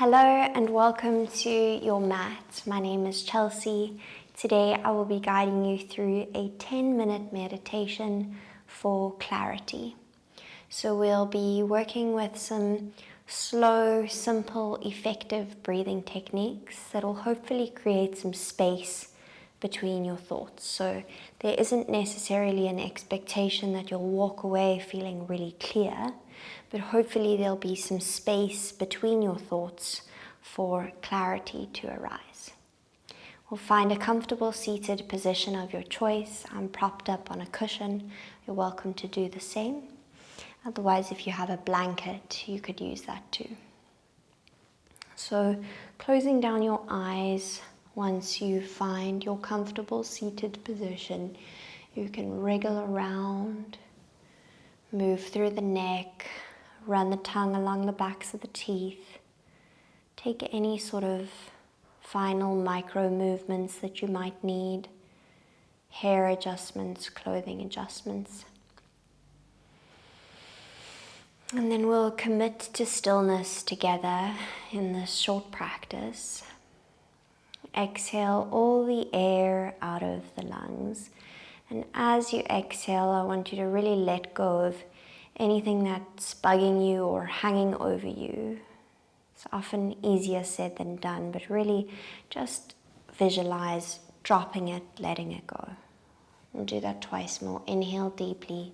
Hello and welcome to your mat. My name is Chelsea. Today I will be guiding you through a 10-minute meditation for clarity. So we'll be working with some slow, simple, effective breathing techniques that will hopefully create some space between your thoughts. So there isn't necessarily an expectation that you'll walk away feeling really clear, but hopefully there'll be some space between your thoughts for clarity to arise. We'll find a comfortable seated position of your choice. I'm propped up on a cushion. You're welcome to do the same. Otherwise, if you have a blanket, you could use that too. So closing down your eyes, once you find your comfortable seated position, you can wriggle around, move through the neck, run the tongue along the backs of the teeth. Take any sort of final micro movements that you might need, hair adjustments, clothing adjustments. And then we'll commit to stillness together in this short practice. Exhale all the air out of the lungs. And as you exhale, I want you to really let go of anything that's bugging you or hanging over you. It's often easier said than done, but really just visualize dropping it, letting it go. And do that twice more. Inhale deeply.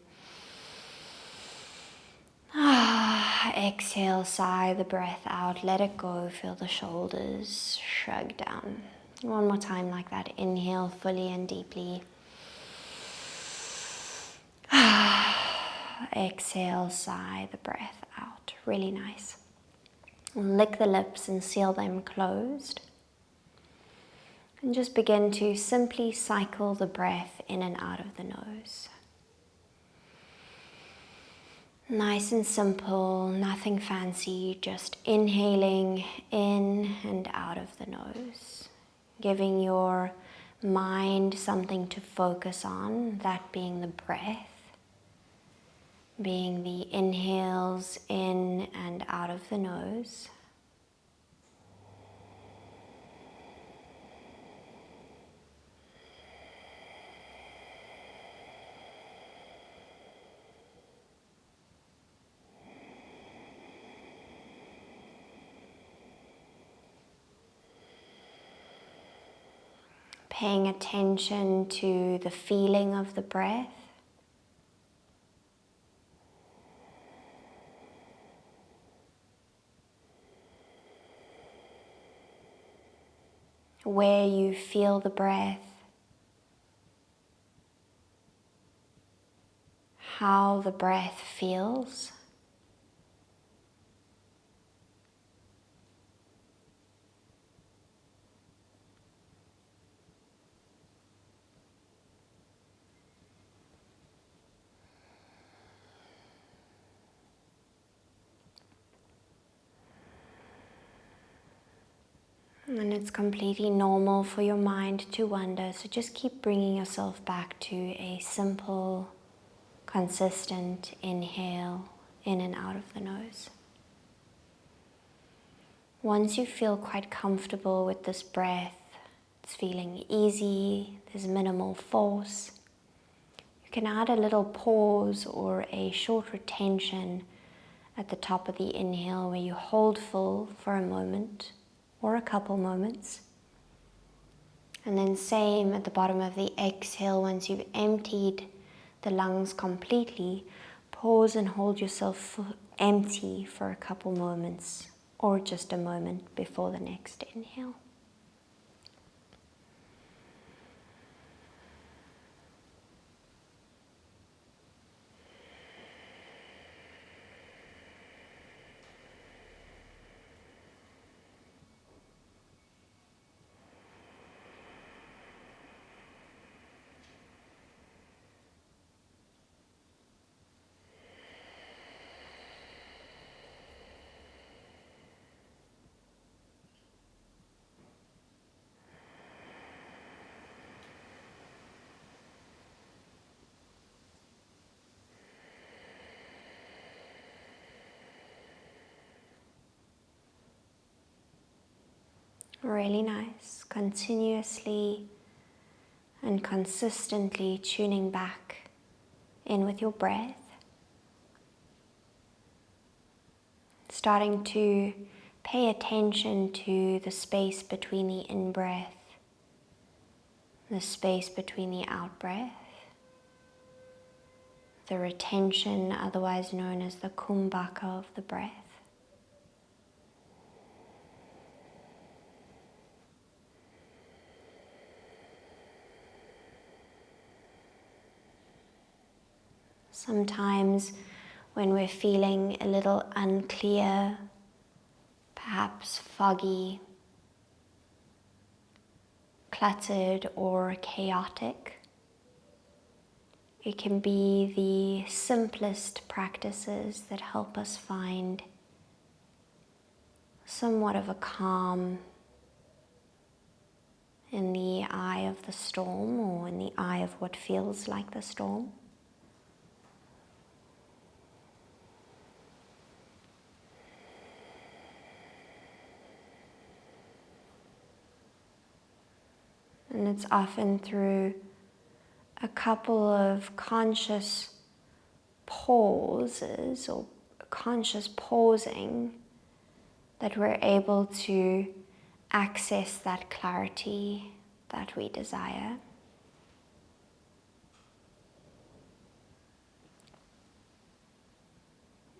Exhale, sigh the breath out, let it go, feel the shoulders shrug down. One more time like that. Inhale fully and deeply. Exhale, sigh the breath out. Really nice. Lick the lips and seal them closed. And just begin to simply cycle the breath in and out of the nose. Nice and simple, nothing fancy, just inhaling in and out of the nose. Giving your mind something to focus on, that being the breath. Being the inhales in and out of the nose. Paying attention to the feeling of the breath. Where you feel the breath. How the breath feels. And it's completely normal for your mind to wander, so just keep bringing yourself back to a simple, consistent inhale in and out of the nose. Once you feel quite comfortable with this breath, it's feeling easy, there's minimal force, you can add a little pause or a short retention at the top of the inhale where you hold full for a moment or a couple moments. And then same at the bottom of the exhale, once you've emptied the lungs completely, pause and hold yourself empty for a couple moments or just a moment before the next inhale. Really nice. Continuously and consistently tuning back in with your breath. Starting to pay attention to the space between the in-breath, the space between the out-breath, the retention, otherwise known as the kumbhaka of the breath. Sometimes when we're feeling a little unclear, perhaps foggy, cluttered or chaotic, it can be the simplest practices that help us find somewhat of a calm in the eye of the storm, or in the eye of what feels like the storm. And it's often through a couple of conscious pauses or conscious pausing that we're able to access that clarity that we desire.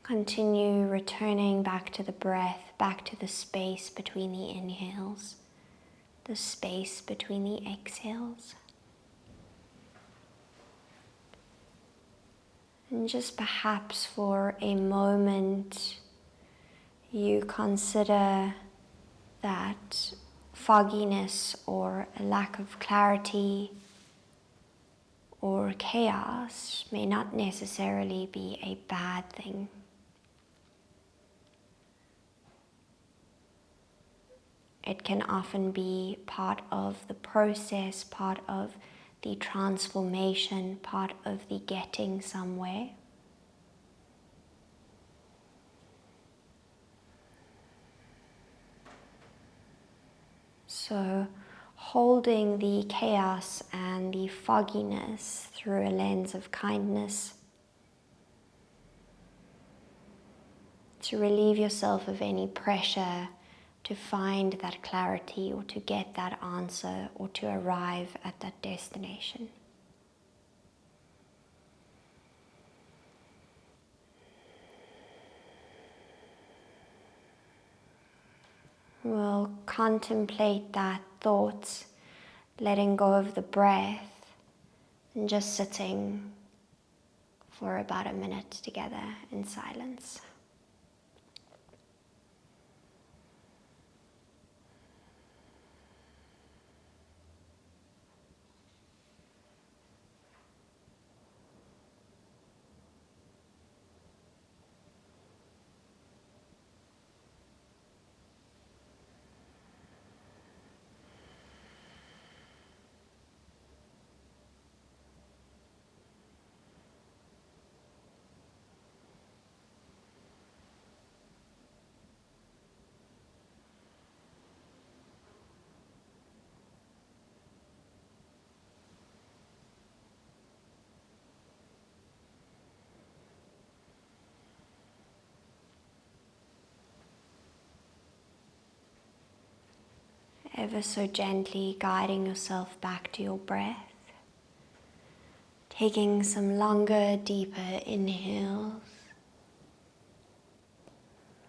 Continue returning back to the breath, back to the space between the inhales, the space between the exhales. And just perhaps for a moment, you consider that fogginess or a lack of clarity or chaos may not necessarily be a bad thing. It can often be part of the process, part of the transformation, part of the getting somewhere. So holding the chaos and the fogginess through a lens of kindness, to relieve yourself of any pressure to find that clarity or to get that answer or to arrive at that destination. We'll contemplate that thought, letting go of the breath, and just sitting for about a minute together in silence. Ever so gently guiding yourself back to your breath, taking some longer, deeper inhales,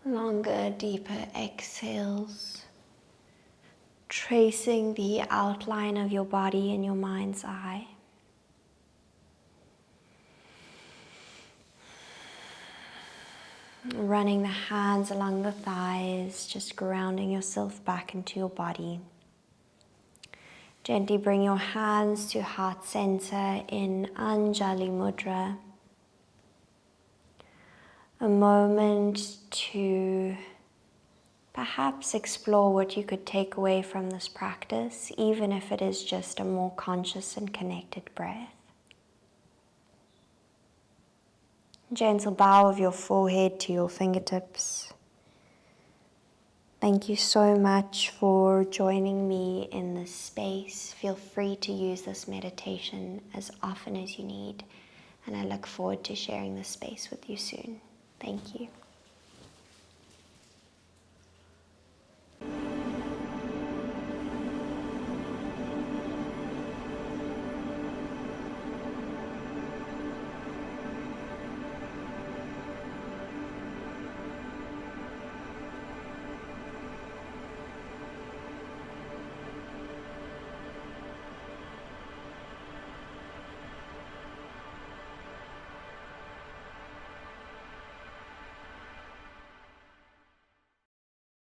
longer, deeper exhales, tracing the outline of your body in your mind's eye. Running the hands along the thighs, just grounding yourself back into your body. Gently bring your hands to heart center in Anjali Mudra. A moment to perhaps explore what you could take away from this practice, even if it is just a more conscious and connected breath. Gentle bow of your forehead to your fingertips. Thank you so much for joining me in this space. Feel free to use this meditation as often as you need, and I look forward to sharing this space with you soon. Thank you.